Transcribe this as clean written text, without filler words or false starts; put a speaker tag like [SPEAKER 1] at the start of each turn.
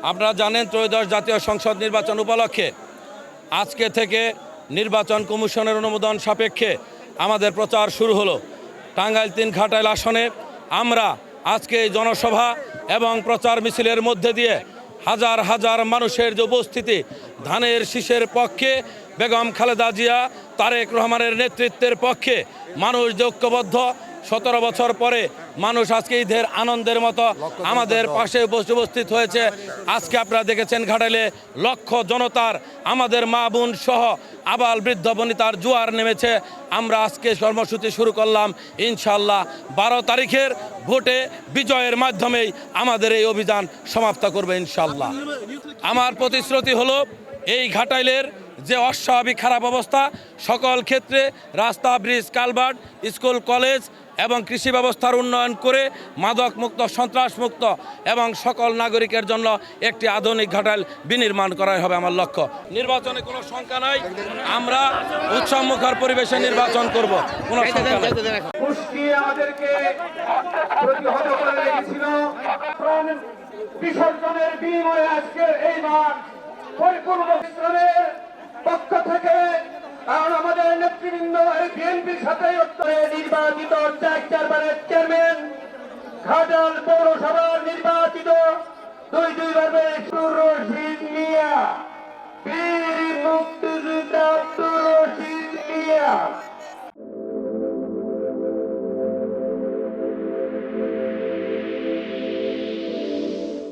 [SPEAKER 1] আপনারা জানেন ত্রয়োদশ জাতীয় সংসদ নির্বাচন উপলক্ষে আজকে থেকে নির্বাচন কমিশনের অনুমোদন সাপেক্ষে আমাদের প্রচার শুরু হলো। টাঙ্গাইল ৩ ঘাটাইল আসনে আমরা আজকে এই জনসভা এবং প্রচার মিছিলের মধ্যে দিয়ে হাজার হাজার মানুষের যে উপস্থিতি, ধানের শীষের পক্ষে বেগম খালেদা জিয়া তারেক রহমানের নেতৃত্বের পক্ষে মানুষ যে ঐক্যবদ্ধ, 17 বছর পরে মানুষ আজকে ঈদের আনন্দের মতো আমাদের পাশে উপস্থিত হয়েছে। আজকে আপনারা দেখেছেন ঘাটাইলে লক্ষ জনতার, আমাদের মা বোন সহ আবাল বৃদ্ধ বনিতার জোয়ার নেমেছে। আমরা আজকে কর্মসূচি শুরু করলাম, ইনশাল্লাহ 12 তারিখের ভোটে বিজয়ের মাধ্যমেই আমাদের এই অভিযান সমাপ্ত করবে ইনশাল্লাহ। আমার প্রতিশ্রুতি হলো এই ঘাটাইলের যে অস্বাভাবিক খারাপ অবস্থা, সকল ক্ষেত্রে রাস্তা, ব্রিজ, কালভার্ট, স্কুল, কলেজ এবং কৃষি ব্যবস্থার উন্নয়ন করে মাদক মুক্ত, সন্ত্রাস মুক্ত এবং সকল নাগরিকের জন্য একটি আধুনিক ঘাটাইল বিনির্মাণ করাই হবে আমার লক্ষ্য। নির্বাচনে কোনো শঙ্কা নাই, আমরা উৎসবমুখর পরিবেশে নির্বাচন করব, কোনো শঙ্কা নাই।
[SPEAKER 2] বিসর্জনের বিনিময়ে আজকের এই মাঠ পরিপূর্ণ পক্ষ থেকে, কারণ আমাদের নেতৃবৃন্দ এই বিএনপির সাথে নির্বাচিত 4বারের চেয়ারম্যান, ঘাটাল পৌরসভার নির্বাচিত 2 বারের রশিদ মিয়া, বীর মুক্তিযোদ্ধা আব্দুর